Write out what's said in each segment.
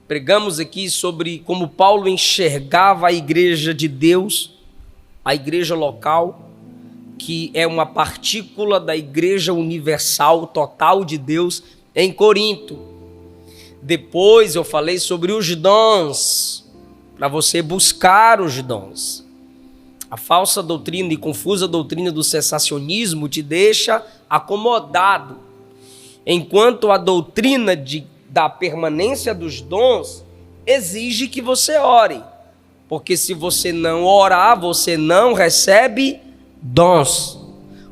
Pregamos aqui sobre como Paulo enxergava a igreja de Deus, a igreja local, que é uma partícula da igreja universal, total de Deus, em Corinto. Depois eu falei sobre os dons, para você buscar os dons. A falsa doutrina e confusa doutrina do cessacionismo te deixa acomodado, enquanto a doutrina da permanência dos dons exige que você ore, porque se você não orar, você não recebe dons.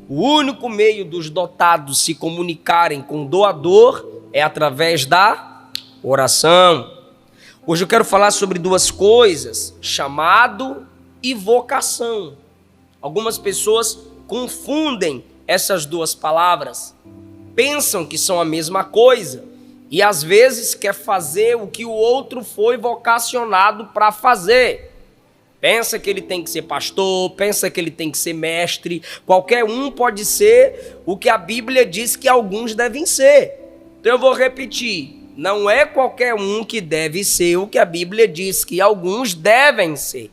O único meio dos dotados se comunicarem com o doador é através da oração. Hoje eu quero falar sobre duas coisas: chamado e vocação. Algumas pessoas confundem essas duas palavras, pensam que são a mesma coisa e às vezes quer fazer o que o outro foi vocacionado para fazer. Pensa que ele tem que ser pastor, pensa que ele tem que ser mestre. Qualquer um pode ser o que a Bíblia diz que alguns devem ser. Então eu vou repetir: não é qualquer um que deve ser o que a Bíblia diz que alguns devem ser.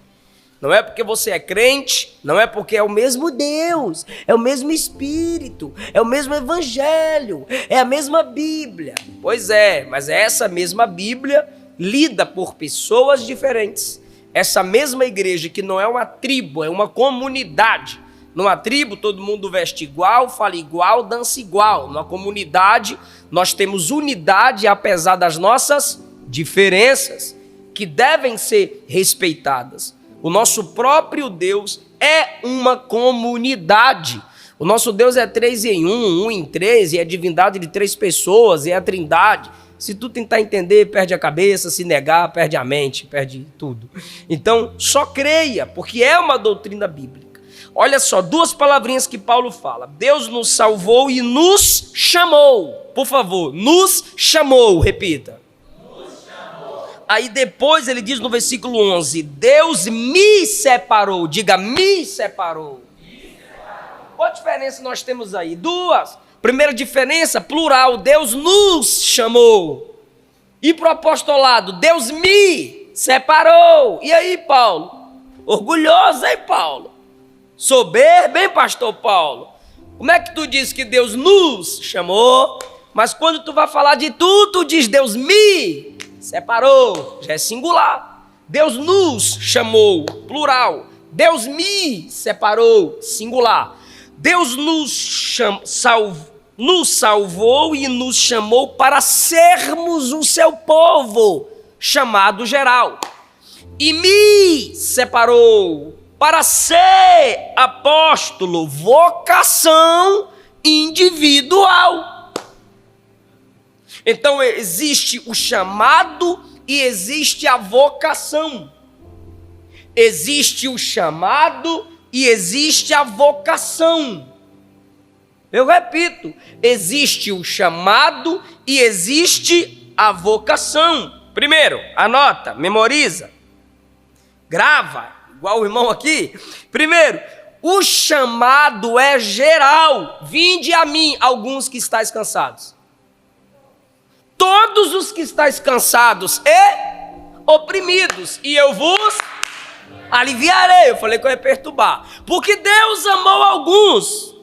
Não é porque você é crente, não é porque é o mesmo Deus, é o mesmo Espírito, é o mesmo Evangelho, é a mesma Bíblia. Pois é, mas é essa mesma Bíblia lida por pessoas diferentes. Essa mesma igreja que não é uma tribo, é uma comunidade. Numa tribo todo mundo veste igual, fala igual, dança igual. Numa comunidade nós temos unidade apesar das nossas diferenças, que devem ser respeitadas. O nosso próprio Deus é uma comunidade. O nosso Deus é 3 em 1, 1 em 3, e é a divindade de 3 pessoas, e é a trindade. Se tu tentar entender, perde a cabeça, se negar, perde a mente, perde tudo. Então, só creia, porque é uma doutrina bíblica. Olha só, 2 palavrinhas que Paulo fala: Deus nos salvou e nos chamou. Por favor, nos chamou, repita. Aí depois ele diz no versículo 11, Deus me separou. Diga, me separou. Qual a diferença nós temos aí? 2. Primeira diferença, plural, Deus nos chamou. E para o apostolado, Deus me separou. E aí, Paulo? Orgulhoso, hein, Paulo? Soberbo, hein, pastor Paulo? Como é que tu diz que Deus nos chamou, mas quando tu vai falar de tu diz Deus me separou, já é singular. Deus nos chamou, plural. Deus me separou, singular. Deus nos salvou e nos chamou para sermos o seu povo, chamado geral. E me separou para ser apóstolo, vocação individual. Então existe o chamado e existe a vocação. Existe o chamado e existe a vocação. Eu repito, existe o chamado e existe a vocação. Primeiro, anota, memoriza, grava, igual o irmão aqui. Primeiro, o chamado é geral. Vinde a mim, alguns que estáis cansados. Todos os que estáis cansados e oprimidos, e eu vos aliviarei. Eu falei que eu ia perturbar. Porque Deus amou alguns.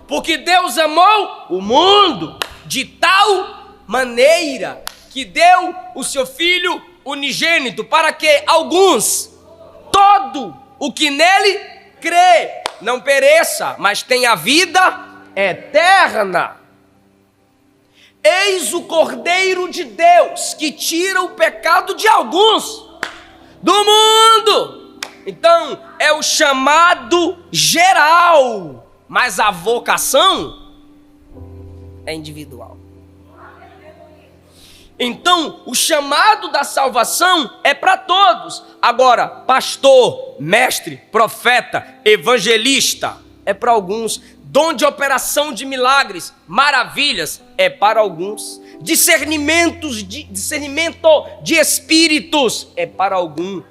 Porque Deus amou o mundo de tal maneira que deu o seu Filho unigênito, para que alguns, todo o que nele crê, não pereça, mas tenha vida eterna. Eis o Cordeiro de Deus que tira o pecado de alguns do mundo. Então é o chamado geral, mas a vocação é individual. Então o chamado da salvação é para todos. Agora, pastor, mestre, profeta, evangelista é para alguns. Dom de operação de milagres, maravilhas, é para alguns. Discernimento de espíritos é para algum.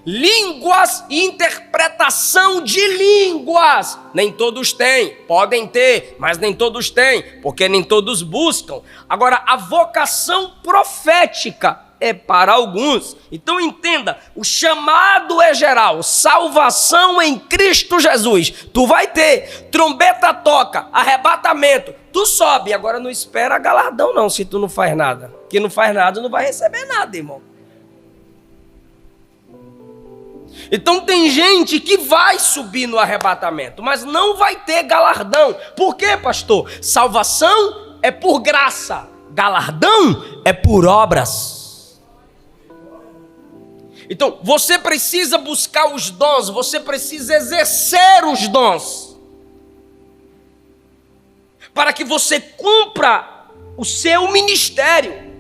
Línguas e interpretação de línguas, nem todos têm. Podem ter, mas nem todos têm, porque nem todos buscam. Agora, a vocação profética é para alguns. Então entenda, o chamado é geral, salvação em Cristo Jesus. Tu vai ter, trombeta toca, arrebatamento, tu sobe. Agora não espera galardão não, se tu não faz nada. Quem não faz nada não vai receber nada, irmão. Então tem gente que vai subir no arrebatamento, mas não vai ter galardão. Por quê, pastor? Salvação é por graça, galardão é por obras. Então você precisa buscar os dons, você precisa exercer os dons, para que você cumpra o seu ministério.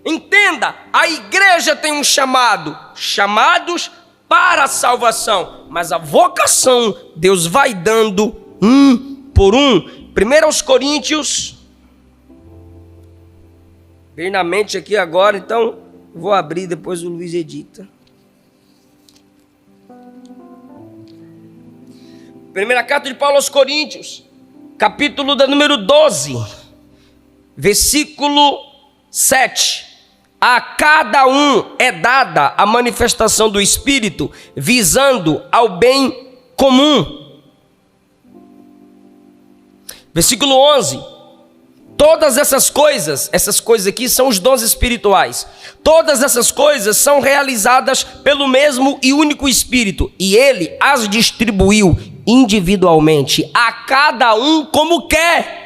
Entenda, a igreja tem um chamado, chamados para a salvação, mas a vocação Deus vai dando um por um. 1 Coríntios, vem na mente aqui agora, então vou abrir, depois o Luiz edita. Primeira carta de Paulo aos Coríntios, capítulo da número 12, versículo 7. A cada um é dada a manifestação do Espírito, visando ao bem comum. Versículo 11. Todas essas coisas aqui são os dons espirituais. Todas essas coisas são realizadas pelo mesmo e único Espírito, e Ele as distribuiu individualmente, a cada um como quer.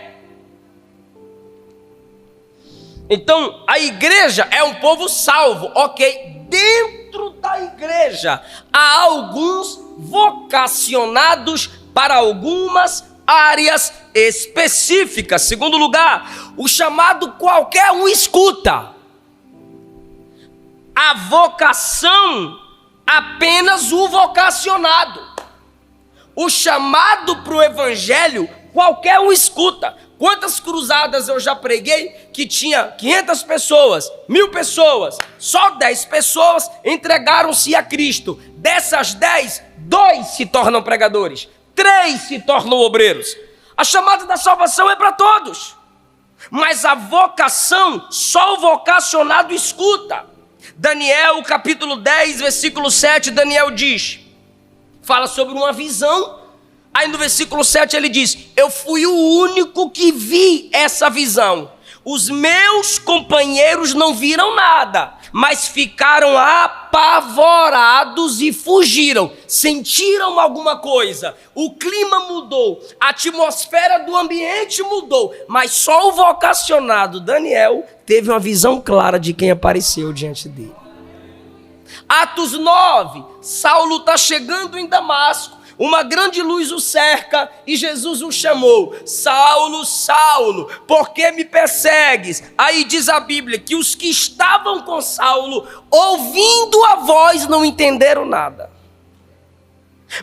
Então, a igreja é um povo salvo, ok? Dentro da igreja, há alguns vocacionados para algumas áreas específicas. Segundo lugar, o chamado qualquer um escuta. A vocação, apenas o vocacionado. O chamado para o evangelho, qualquer um escuta. Quantas cruzadas eu já preguei que tinha 500 pessoas, 1000 pessoas, só 10 pessoas entregaram-se a Cristo. Dessas 10, 2 se tornam pregadores, 3 se tornam obreiros. A chamada da salvação é para todos, mas a vocação, só o vocacionado escuta. Daniel, capítulo 10, versículo 7, Daniel diz, fala sobre uma visão. Aí no versículo 7 ele diz, eu fui o único que vi essa visão. Os meus companheiros não viram nada, mas ficaram apavorados e fugiram. Sentiram alguma coisa. O clima mudou, a atmosfera do ambiente mudou, mas só o vocacionado Daniel teve uma visão clara de quem apareceu diante dele. Atos 9, Saulo está chegando em Damasco. Uma grande luz o cerca e Jesus o chamou. Saulo, Saulo, por que me persegues? Aí diz a Bíblia que os que estavam com Saulo, ouvindo a voz, não entenderam nada.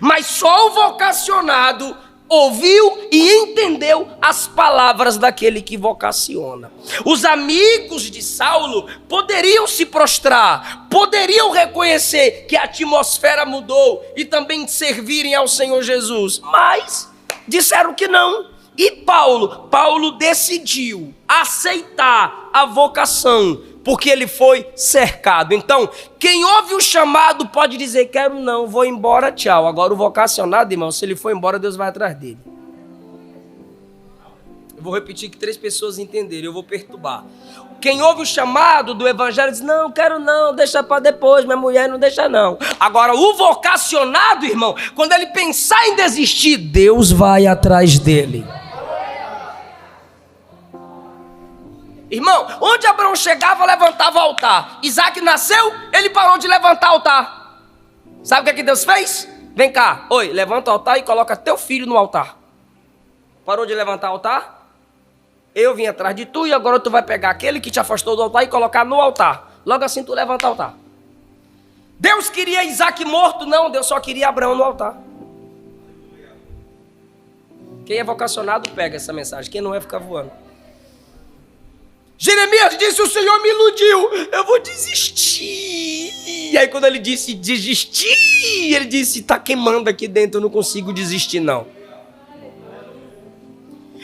Mas só o vocacionado ouviu e entendeu as palavras daquele que vocaciona. Os amigos de Saulo poderiam se prostrar, poderiam reconhecer que a atmosfera mudou e também servirem ao Senhor Jesus, mas disseram que não. E Paulo decidiu aceitar a vocação, porque ele foi cercado. Então, quem ouve o chamado pode dizer, quero não, vou embora, tchau. Agora o vocacionado, irmão, se ele for embora, Deus vai atrás dele. Eu vou repetir que 3 pessoas entenderem, eu vou perturbar. Quem ouve o chamado do evangelho diz, não, quero não, deixa para depois, minha mulher não deixa não. Agora o vocacionado, irmão, quando ele pensar em desistir, Deus vai atrás dele. Irmão, onde Abraão chegava, levantava o altar. Isaac nasceu, ele parou de levantar o altar. Sabe o que Deus fez? Vem cá, oi, levanta o altar e coloca teu filho no altar. Parou de levantar o altar? Eu vim atrás de tu e agora tu vai pegar aquele que te afastou do altar e colocar no altar. Logo assim tu levanta o altar. Deus queria Isaac morto? Não, Deus só queria Abraão no altar. Quem é vocacionado pega essa mensagem, quem não é fica voando. Jeremias disse, o Senhor me iludiu, eu vou desistir. E aí quando ele disse desistir, ele disse, está queimando aqui dentro, eu não consigo desistir não.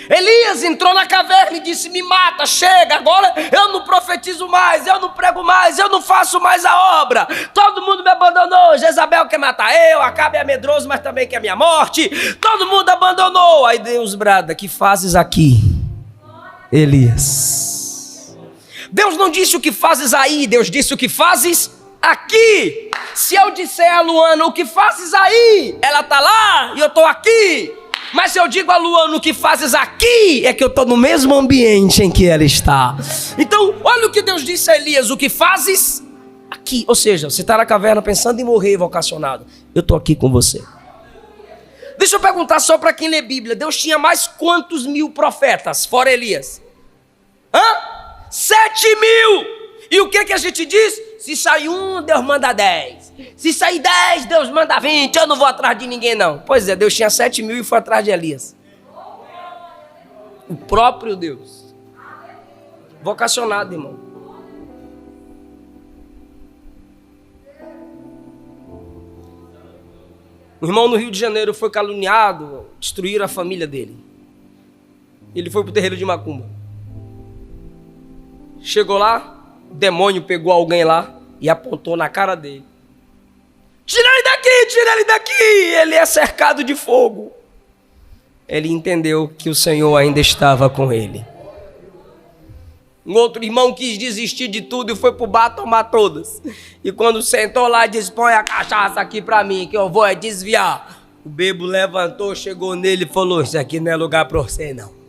Elias entrou na caverna e disse: me mata, chega, agora eu não profetizo mais, eu não prego mais, eu não faço mais a obra. Todo mundo me abandonou, Jezabel quer matar eu, Acabe é medroso, mas também quer minha morte. Todo mundo abandonou. Aí Deus brada: que fazes aqui, Elias? Deus não disse o que fazes aí, Deus disse o que fazes aqui. Se eu disser a Luana: o que fazes aí? Ela está lá e eu estou aqui. Mas se eu digo a Luana: o que fazes aqui? É que eu estou no mesmo ambiente em que ela está. Então, olha o que Deus disse a Elias: o que fazes aqui? Ou seja, você está na caverna pensando em morrer vocacionado. Eu estou aqui com você. Deixa eu perguntar só para quem lê Bíblia: Deus tinha mais quantos mil profetas, fora Elias? 7.000. E o que a gente diz? Se sair um, Deus manda 10. Se sair 10, Deus manda 20. Eu não vou atrás de ninguém, não. Pois é, Deus tinha 7.000 e foi atrás de Elias. O próprio Deus. Vocacionado, irmão. O irmão no Rio de Janeiro foi caluniado, destruíram a família dele. Ele foi pro terreiro de macumba. Chegou lá, o demônio pegou alguém lá e apontou na cara dele: tira ele daqui, tira ele daqui. Ele é cercado de fogo. Ele entendeu que o Senhor ainda estava com ele. Um outro irmão quis desistir de tudo e foi pro bar tomar todas. E quando sentou lá, disse: põe a cachaça aqui pra mim que eu vou desviar. O bebo levantou, chegou nele e falou: isso aqui não é lugar pra você, não.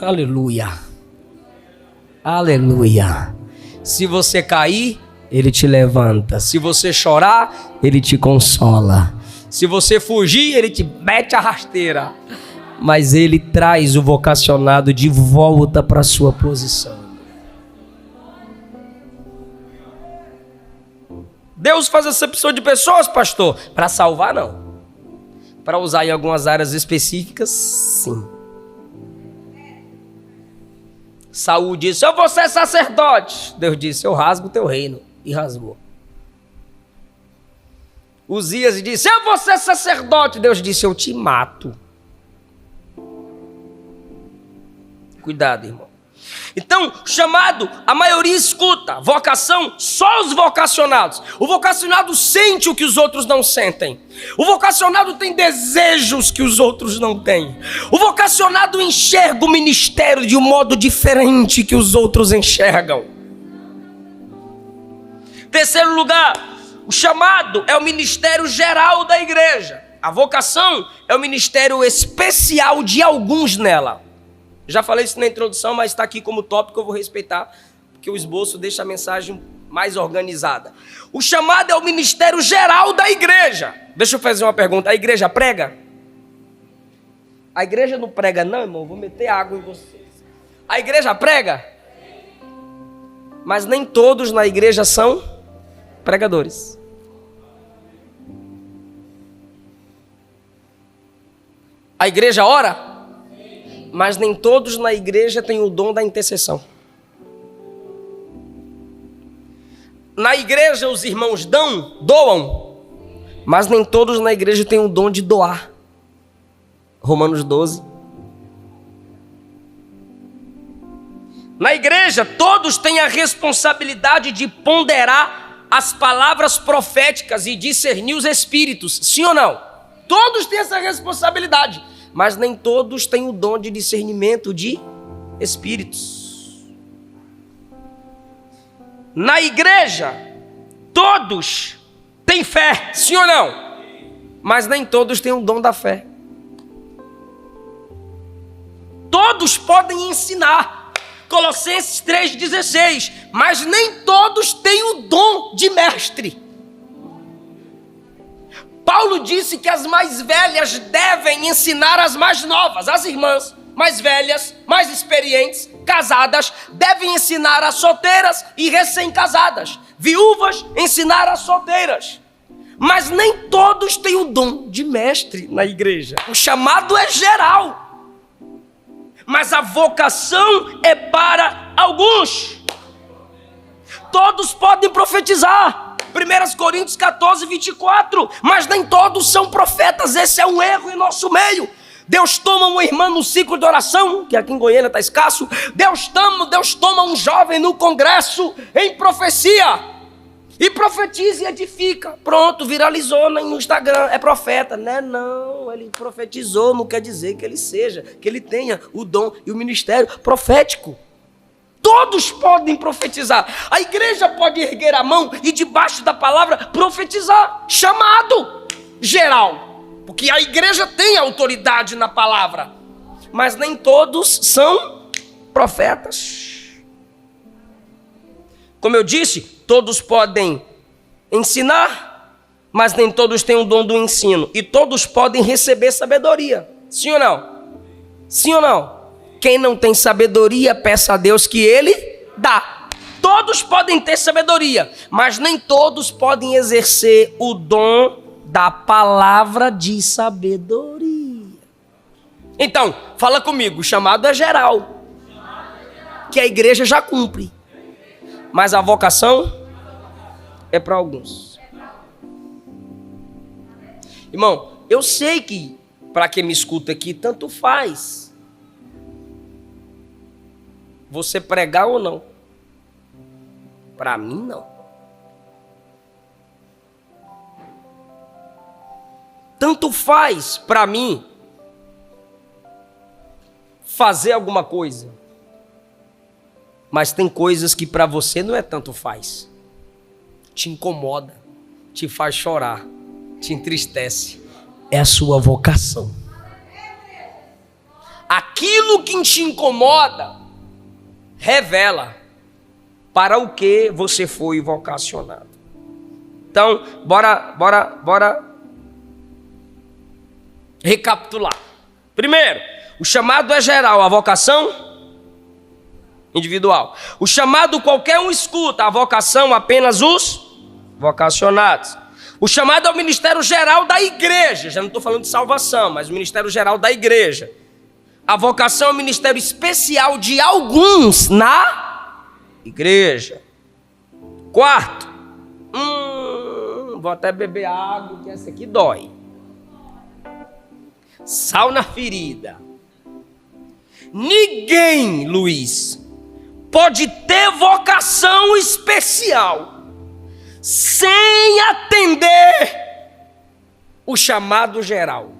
Aleluia. Aleluia. Se você cair, Ele te levanta. Se você chorar, Ele te consola. Se você fugir, Ele te mete a rasteira. Mas Ele traz o vocacionado de volta para a sua posição. Deus faz acepção de pessoas, pastor? Para salvar, não. Para usar em algumas áreas específicas, sim. Saul disse: eu vou ser sacerdote. Deus disse: eu rasgo o teu reino. E rasgou. Uzias disse: eu vou ser sacerdote. Deus disse: eu te mato. Cuidado, irmão. Então, chamado, a maioria escuta. Vocação, só os vocacionados. O vocacionado sente o que os outros não sentem. O vocacionado tem desejos que os outros não têm. O vocacionado enxerga o ministério de um modo diferente que os outros enxergam. Terceiro lugar, o chamado é o ministério geral da igreja. A vocação é o ministério especial de alguns nela. Já falei isso na introdução, mas está aqui como tópico, eu vou respeitar, porque o esboço deixa a mensagem mais organizada. O chamado é o ministério geral da igreja. Deixa eu fazer uma pergunta: a igreja prega? A igreja não prega não, irmão, vou meter água em vocês. A igreja prega? Mas nem todos na igreja são pregadores. A igreja ora? Mas nem todos na igreja têm o dom da intercessão. Na igreja os irmãos doam, mas nem todos na igreja têm o dom de doar. Romanos 12. Na igreja todos têm a responsabilidade de ponderar as palavras proféticas e discernir os espíritos. Sim ou não? Todos têm essa responsabilidade. Mas nem todos têm o dom de discernimento de espíritos. Na igreja, todos têm fé, sim ou não? Mas nem todos têm o dom da fé. Todos podem ensinar, Colossenses 3,16, mas nem todos têm o dom de mestre. Paulo disse que as mais velhas devem ensinar as mais novas. As irmãs mais velhas, mais experientes, casadas, devem ensinar as solteiras e recém-casadas. Viúvas ensinar as solteiras. Mas nem todos têm o dom de mestre na igreja. O chamado é geral. Mas a vocação é para alguns. Todos podem profetizar. 1 Coríntios 14, 24. Mas nem todos são profetas. Esse é um erro em nosso meio. Deus toma uma irmã no ciclo de oração, que aqui em Goiânia está escasso. Deus toma um jovem no congresso em profecia. E profetiza e edifica. Pronto, viralizou no Instagram. É profeta. Não, ele profetizou, não quer dizer que ele seja, que ele tenha o dom e o ministério profético. Todos podem profetizar. A igreja pode erguer a mão e debaixo da palavra profetizar. Chamado geral. Porque a igreja tem autoridade na palavra. Mas nem todos são profetas. Como eu disse, todos podem ensinar, mas nem todos têm o dom do ensino. E todos podem receber sabedoria. Sim ou não? Sim ou não? Quem não tem sabedoria, peça a Deus que Ele dá. Todos podem ter sabedoria, mas nem todos podem exercer o dom da palavra de sabedoria. Então, fala comigo, o chamado é geral, que a igreja já cumpre. Mas a vocação é para alguns. Irmão, eu sei que para quem me escuta aqui, tanto faz você pregar ou não. Para mim, não. Tanto faz para mim fazer alguma coisa. Mas tem coisas que para você não é tanto faz. Te incomoda, te faz chorar, te entristece. É a sua vocação. Aquilo que te incomoda revela para o que você foi vocacionado. Então, bora recapitular. Primeiro, o chamado é geral, a vocação individual. O chamado qualquer um escuta, a vocação apenas os vocacionados. O chamado é o ministério geral da igreja. Já não estou falando de salvação, mas o ministério geral da igreja. A vocação é o ministério especial de alguns na igreja. Quarto, vou até beber água, que essa aqui dói. Sal na ferida. Ninguém, Luiz, pode ter vocação especial sem atender o chamado geral.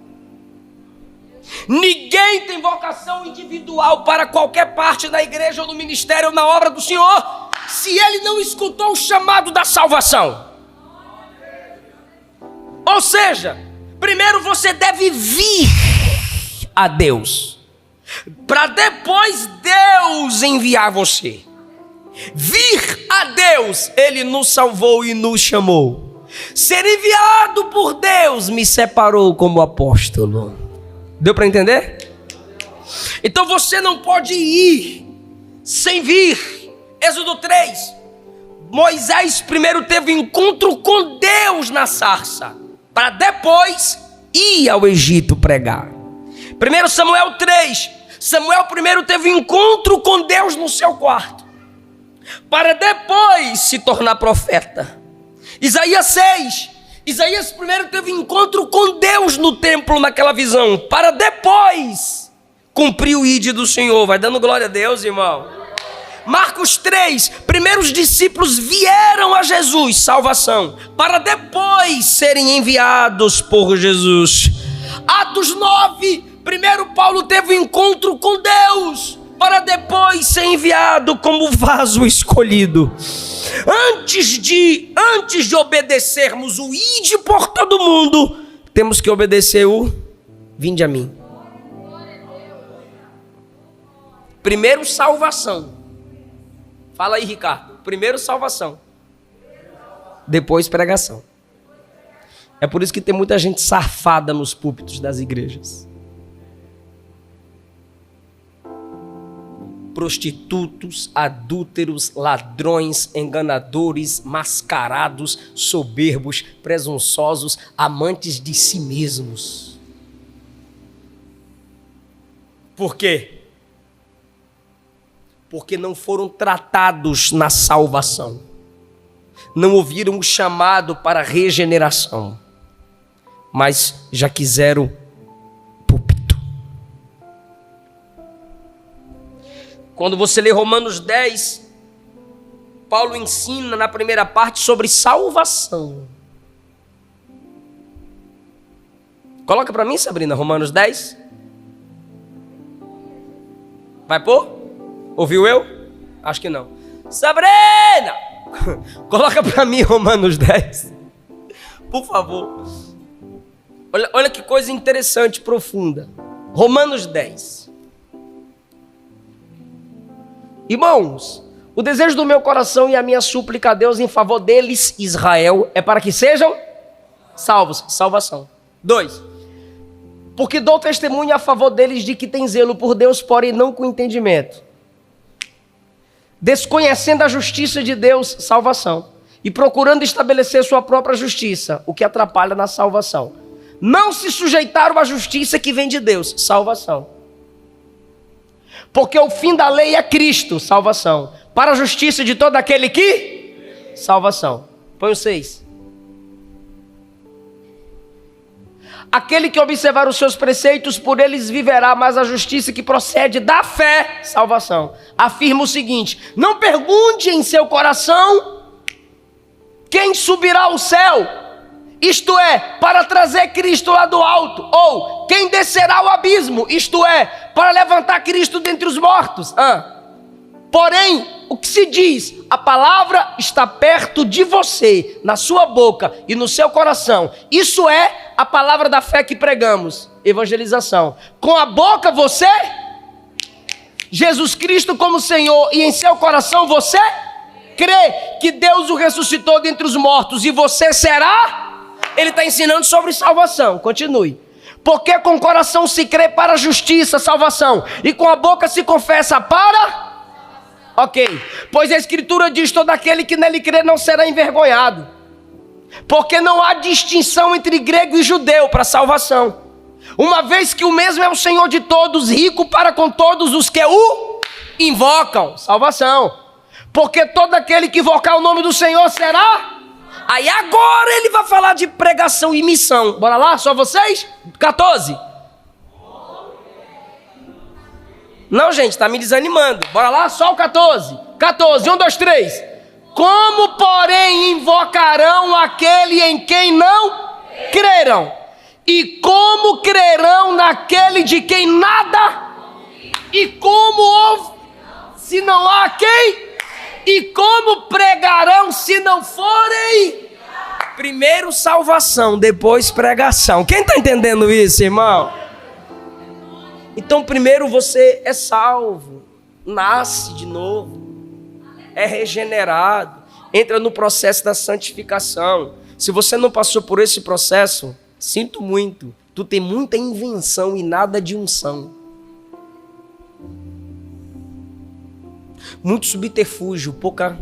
Ninguém tem vocação individual para qualquer parte da igreja ou no ministério ou na obra do Senhor se ele não escutou o chamado da salvação. Ou seja, primeiro você deve vir a Deus, para depois Deus enviar você. Vir a Deus, Ele nos salvou e nos chamou. Ser enviado por Deus me separou como apóstolo. Deu para entender? Então você não pode ir sem vir. Êxodo 3. Moisés primeiro teve encontro com Deus na sarça, para depois ir ao Egito pregar. 1 Samuel 3. Samuel primeiro teve encontro com Deus no seu quarto, para depois se tornar profeta. Isaías 6. Isaías primeiro teve encontro com Deus no templo, naquela visão, para depois cumprir o ide do Senhor. Vai dando glória a Deus, irmão. Marcos 3, primeiro os discípulos vieram a Jesus, salvação, para depois serem enviados por Jesus. Atos 9, primeiro Paulo teve um encontro com Deus, para depois ser enviado como vaso escolhido. Antes de obedecermos o ide por todo mundo, temos que obedecer o vinde a mim. Primeiro salvação. Fala aí, Ricardo. Primeiro salvação, depois pregação. É por isso que tem muita gente safada nos púlpitos das igrejas. Prostitutos, adúlteros, ladrões, enganadores, mascarados, soberbos, presunçosos, amantes de si mesmos. Por quê? Porque não foram tratados na salvação. não ouviram o chamado para regeneração, mas já quiseram púlpito. Quando você lê Romanos 10, Paulo ensina na primeira parte sobre salvação. Coloca para mim, Sabrina, Romanos 10. Vai pôr? Ouviu eu? Acho que não. Sabrina! Coloca para mim Romanos 10. Por favor. Olha que coisa interessante, profunda. Romanos 10. Irmãos, o desejo do meu coração e a minha súplica a Deus em favor deles, Israel, é para que sejam salvos. Salvação. 2. Porque dou testemunho a favor deles de que tem zelo por Deus, porém não com entendimento. Desconhecendo a justiça de Deus, salvação. E procurando estabelecer sua própria justiça, o que atrapalha na salvação. Não se sujeitaram à justiça que vem de Deus, salvação. Porque o fim da lei é Cristo, salvação. Para a justiça de todo aquele que? Salvação. Põe o 6. Aquele que observar os seus preceitos, por eles viverá, mas a justiça que procede da fé, salvação. Afirma o seguinte: não pergunte em seu coração quem subirá ao céu, isto é, para trazer Cristo lá do alto, ou quem descerá ao abismo, isto é, para levantar Cristo dentre os mortos. Porém, o que se diz? A palavra está perto de você, na sua boca e no seu coração. Isso é a palavra da fé que pregamos, evangelização. Com a boca você, Jesus Cristo como Senhor, e em seu coração você crê que Deus o ressuscitou dentre os mortos e você será? Ele está ensinando sobre salvação. Continue. Porque com o coração se crê para a justiça, salvação, e com a boca se confessa para... Ok, pois a Escritura diz: todo aquele que nele crê não será envergonhado. Porque não há distinção entre grego e judeu para salvação, uma vez que o mesmo é o Senhor de todos, rico para com todos os que o invocam, salvação. Porque todo aquele que invocar o nome do Senhor será... Aí agora ele vai falar de pregação e missão. Bora lá, só vocês? 14. Não, gente, está me desanimando. Bora lá, só o 14. 14, 1, 2, 3. Como, porém, invocarão aquele em quem não crerão? E como crerão naquele de quem nada? E como houve, se não há quem? E como pregarão se não forem? Primeiro salvação, depois pregação. Quem está entendendo isso, irmão? Então primeiro você é salvo, nasce de novo, é regenerado, entra no processo da santificação. Se você não passou por esse processo, sinto muito, tu tem muita invenção e nada de unção. Muito subterfúgio, pouca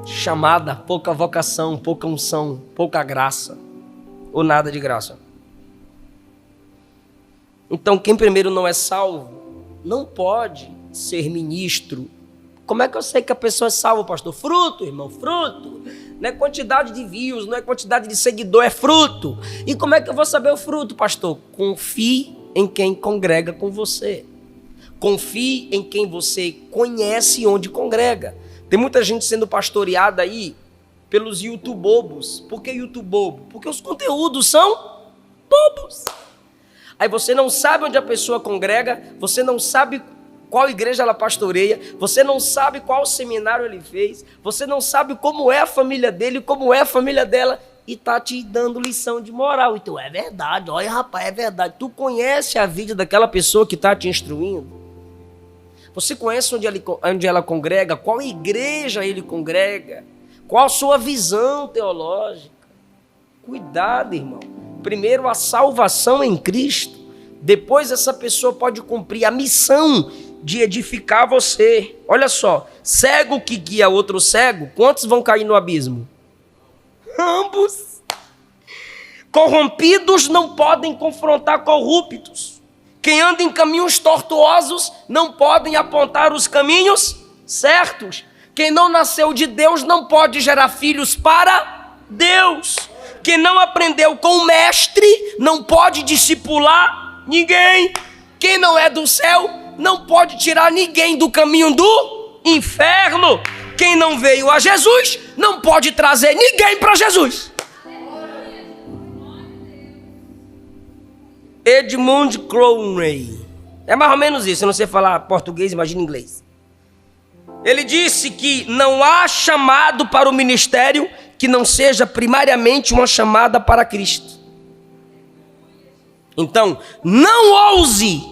chamada, pouca vocação, pouca unção, pouca graça, ou nada de graça. Então quem primeiro não é salvo, não pode ser ministro. Como é que eu sei que a pessoa é salva, pastor? Fruto, irmão, fruto. Não é quantidade de views, não é quantidade de seguidor, é fruto. E como é que eu vou saber o fruto, pastor? Confie em quem congrega com você. Confie em quem você conhece onde congrega. Tem muita gente sendo pastoreada aí pelos youtubobos. Por que youtubobo? Porque os conteúdos são bobos. Aí você não sabe onde a pessoa congrega, você não sabe qual igreja ela pastoreia, você não sabe qual seminário ele fez, você não sabe como é a família dele, como é a família dela, e tá te dando lição de moral. Então é verdade, olha rapaz, é verdade. Tu conhece a vida daquela pessoa que tá te instruindo? Você conhece onde ela congrega? Qual igreja ele congrega? Qual a sua visão teológica? Cuidado, irmão. Primeiro a salvação em Cristo. Depois essa pessoa pode cumprir a missão de edificar você. Olha só, cego que guia outro cego, quantos vão cair no abismo? Ambos. Corrompidos não podem confrontar corruptos. Quem anda em caminhos tortuosos não podem apontar os caminhos certos. Quem não nasceu de Deus não pode gerar filhos para Deus. Quem não aprendeu com o mestre não pode discipular ninguém. Quem não é do céu não pode tirar ninguém do caminho do inferno. Quem não veio a Jesus não pode trazer ninguém para Jesus. Edmund Clowney. É mais ou menos isso. Eu não sei falar português, imagina inglês. Ele disse que não há chamado para o ministério que não seja primariamente uma chamada para Cristo. Então, não ouse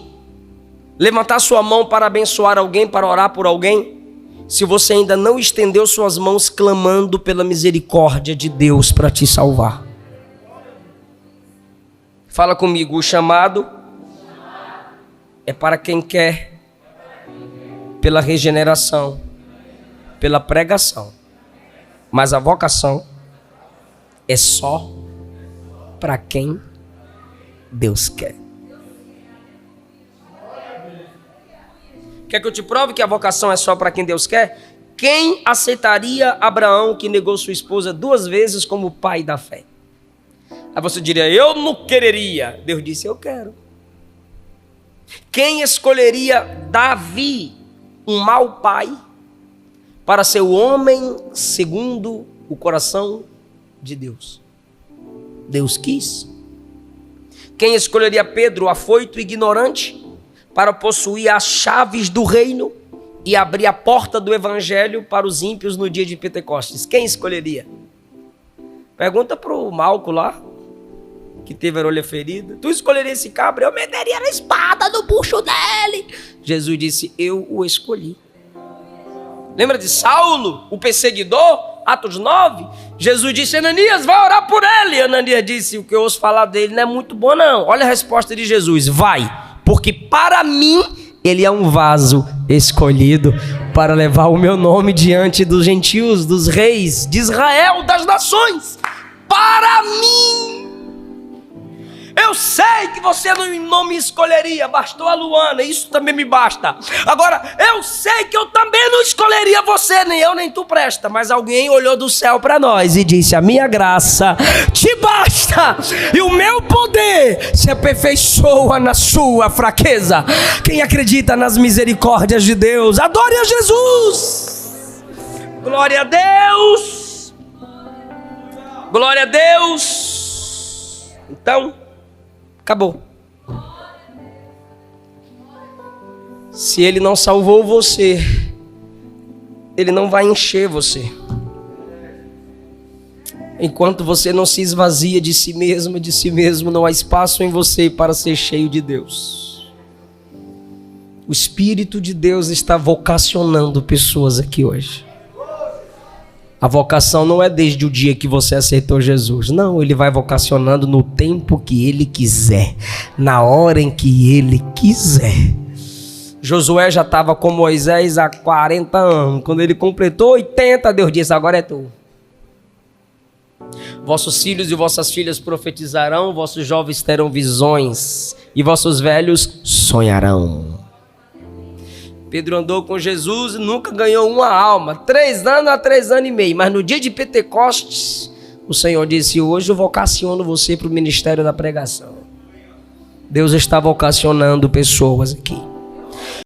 levantar sua mão para abençoar alguém, para orar por alguém, se você ainda não estendeu suas mãos clamando pela misericórdia de Deus para te salvar. Fala comigo, o chamado é para quem quer, pela regeneração, pela pregação. Mas a vocação é só para quem Deus quer. Quer que eu te prove que a vocação é só para quem Deus quer? Quem aceitaria Abraão, que negou sua esposa 2 vezes como pai da fé? Aí você diria, eu não quereria. Deus disse, eu quero. Quem escolheria Davi, um mau pai, para ser o homem segundo o coração de Deus? Deus quis. Quem escolheria Pedro, afoito e ignorante, para possuir as chaves do reino e abrir a porta do evangelho para os ímpios no dia de Pentecostes? Quem escolheria? Pergunta para o Malco lá, que teve a orelha ferida. Tu escolheria esse cabra? Eu meteria a espada no bucho dele. Jesus disse, eu o escolhi. Lembra de Saulo, o perseguidor? Atos 9. Jesus disse, Ananias, vai orar por ele. Ananias disse, o que eu ouço falar dele não é muito bom não. Olha a resposta de Jesus, vai, porque para mim ele é um vaso escolhido para levar o meu nome diante dos gentios, dos reis, de Israel, das nações. Para mim. Eu sei que você não me escolheria, bastou a Luana, isso também me basta. Agora, eu sei que eu também não escolheria você, nem eu nem tu presta. Mas alguém olhou do céu para nós e disse, a minha graça te basta e o meu poder se aperfeiçoa na sua fraqueza. Quem acredita nas misericórdias de Deus, adore a Jesus. Glória a Deus. Glória a Deus. Então, acabou. Se ele não salvou você, ele não vai encher você. Enquanto você não se esvazia de si mesmo, não há espaço em você para ser cheio de Deus. O Espírito de Deus está vocacionando pessoas aqui hoje. A vocação não é desde o dia que você aceitou Jesus. Não, ele vai vocacionando no tempo que ele quiser, na hora em que ele quiser. Josué já estava com Moisés há 40 anos. Quando ele completou 80, Deus disse, agora é tu. Vossos filhos e vossas filhas profetizarão, vossos jovens terão visões e vossos velhos sonharão. Pedro andou com Jesus e nunca ganhou uma alma. 3 anos a 3 anos e meio. Mas no dia de Pentecostes, o Senhor disse, hoje eu vocaciono você para o ministério da pregação. Deus está vocacionando pessoas aqui.